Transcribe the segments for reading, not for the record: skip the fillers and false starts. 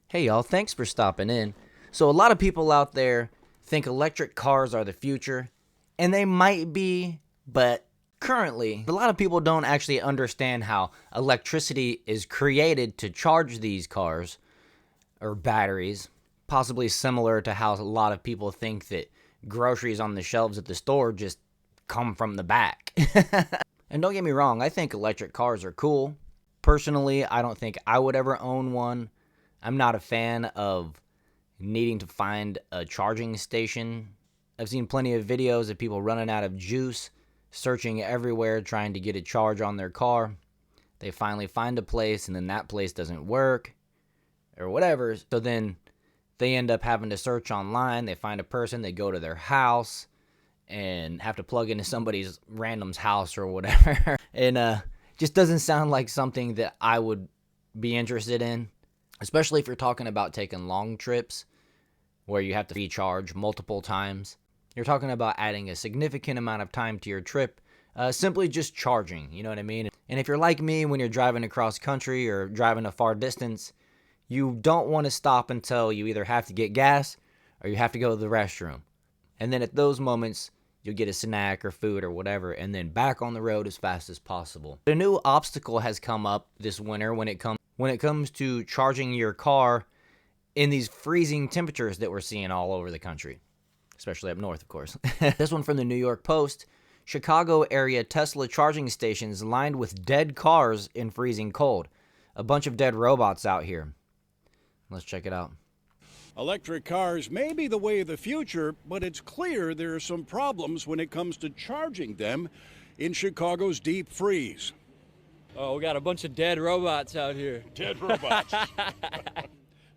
Hey y'all, thanks for stopping in. So a lot of people out there think electric cars are the future, and they might be, but currently, a lot of people don't actually understand how electricity is created to charge these cars or batteries, possibly similar to how a lot of people think that groceries on the shelves at the store just come from the back. And don't get me wrong, I think electric cars are cool. Personally, I don't think I would ever own one. I'm not a fan of needing to find a charging station. I've seen plenty of videos of people running out of juice, searching everywhere trying to get a charge on their car. They finally find a place and then that place doesn't work or whatever. So then they end up having to search online. They find a person, they go to their house and have to plug into somebody's random's house or whatever. And just doesn't sound like something that I would be interested in. Especially if you're talking about taking long trips where you have to recharge multiple times. You're talking about adding a significant amount of time to your trip, simply just charging, you know what I mean? And if you're like me, when you're driving across country or driving a far distance, you don't want to stop until you either have to get gas or you have to go to the restroom. And then at those moments, you'll get a snack or food or whatever, and then back on the road as fast as possible. A new obstacle has come up this winter when it comes to charging your car in these freezing temperatures that we're seeing all over the country, especially up north, of course. This one from the New York Post. Chicago area Tesla charging stations lined with dead cars in freezing cold. A bunch of dead robots out here. Let's check it out. Electric cars may be the way of the future, but it's clear there are some problems when it comes to charging them in Chicago's deep freeze. Oh, we got a bunch of dead robots out here. Dead robots.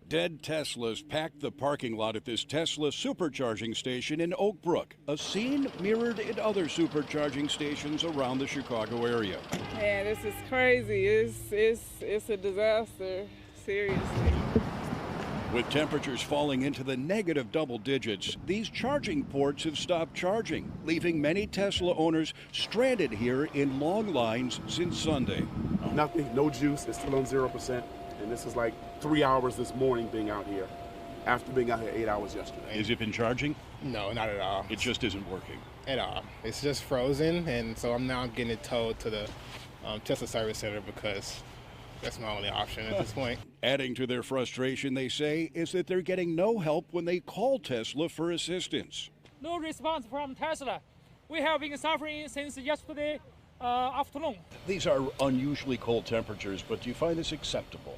Dead Teslas packed the parking lot at this Tesla supercharging station in Oak Brook, a scene mirrored in other supercharging stations around the Chicago area. Man, this is crazy. It's a disaster, seriously. With temperatures falling into the negative double digits, these charging ports have stopped charging, leaving many Tesla owners stranded here in long lines since Sunday. Nothing, no juice, it's still on 0%. And this is like 3 hours this morning being out here, after being out here 8 hours yesterday. Has it been charging? No, not at all. It just isn't working. At all. It's just frozen, and so I'm now getting it towed to the Tesla service center because that's my only option at this point. Adding to their frustration, they say, is that they're getting no help when they call Tesla for assistance. No response from Tesla. We have been suffering since yesterday afternoon. These are unusually cold temperatures, but do you find this acceptable?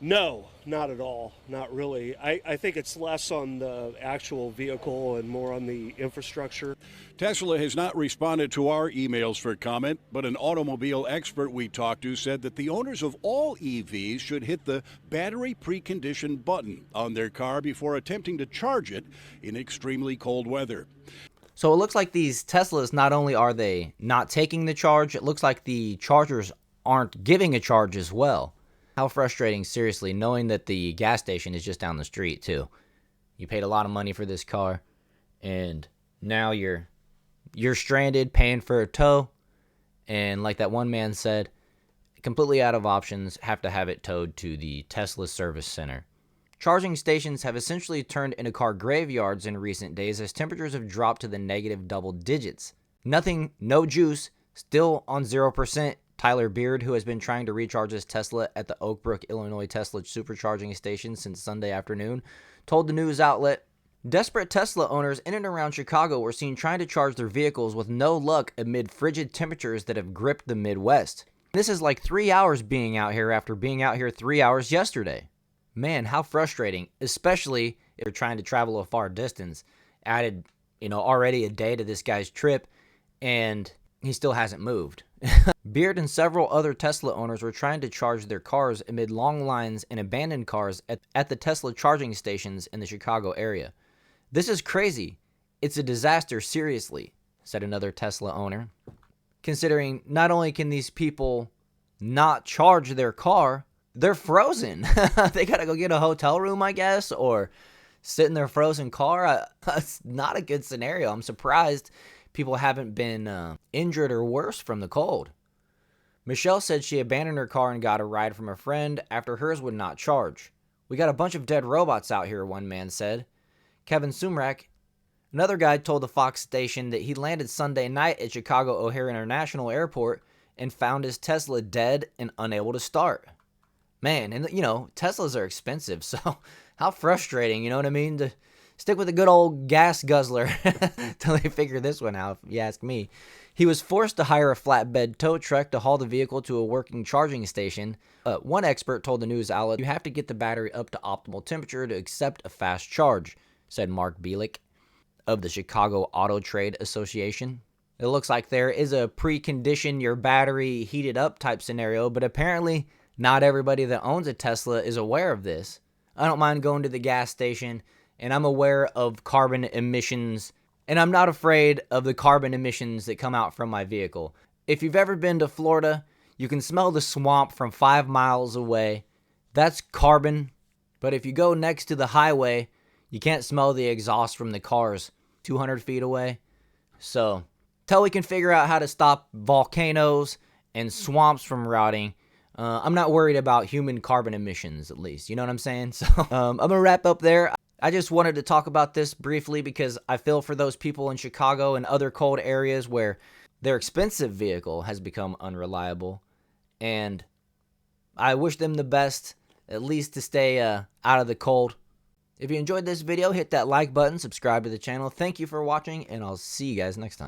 No, not at all. Not really. I think it's less on the actual vehicle and more on the infrastructure. Tesla has not responded to our emails for comment, but an automobile expert we talked to said that the owners of all EVs should hit the battery precondition button on their car before attempting to charge it in extremely cold weather. So it looks like these Teslas, not only are they not taking the charge, it looks like the chargers aren't giving a charge as well. How frustrating, seriously, knowing that the gas station is just down the street, too. You paid a lot of money for this car, and now you're stranded paying for a tow, and like that one man said, completely out of options, have to have it towed to the Tesla service center. Charging stations have essentially turned into car graveyards in recent days as temperatures have dropped to the negative double digits. Nothing, no juice, still on 0%. Tyler Beard, who has been trying to recharge his Tesla at the Oak Brook, Illinois Tesla supercharging station since Sunday afternoon, told the news outlet, "Desperate Tesla owners in and around Chicago were seen trying to charge their vehicles with no luck amid frigid temperatures that have gripped the Midwest. This is like 3 hours being out here after being out here 3 hours yesterday." Man, how frustrating, especially if you're trying to travel a far distance. Added, already a day to this guy's trip, and he still hasn't moved. Beard and several other Tesla owners were trying to charge their cars amid long lines and abandoned cars at the Tesla charging stations in the Chicago area. "This is crazy. It's a disaster, seriously," said another Tesla owner. Considering not only can these people not charge their car, they're frozen. They gotta go get a hotel room, I guess, or sit in their frozen car. That's not a good scenario. I'm surprised people haven't been injured or worse from the cold. Michelle said she abandoned her car and got a ride from a friend after hers would not charge. We got a bunch of dead robots out here, one man said. Kevin Sumrak, another guy, told the Fox station that he landed Sunday night at Chicago O'Hare International Airport and found his Tesla dead and unable to start. Man, and Teslas are expensive, so how frustrating, you know what I mean? To stick with a good old gas guzzler till they figure this one out, if you ask me. He was forced to hire a flatbed tow truck to haul the vehicle to a working charging station. One expert told the news outlet, "You have to get the battery up to optimal temperature to accept a fast charge," said Mark Bielik of the Chicago Auto Trade Association. It looks like there is a precondition your battery heated up type scenario, but apparently not everybody that owns a Tesla is aware of this. I don't mind going to the gas station, and I'm aware of carbon emissions, and I'm not afraid of the carbon emissions that come out from my vehicle. If you've ever been to Florida, you can smell the swamp from 5 miles away. That's carbon. But if you go next to the highway, you can't smell the exhaust from the cars 200 feet away. So, till we can figure out how to stop volcanoes and swamps from rotting, I'm not worried about human carbon emissions, at least. You know what I'm saying? So, I'm going to wrap up there. I just wanted to talk about this briefly because I feel for those people in Chicago and other cold areas where their expensive vehicle has become unreliable. And I wish them the best, at least to stay out of the cold. If you enjoyed this video, hit that like button, subscribe to the channel. Thank you for watching, and I'll see you guys next time.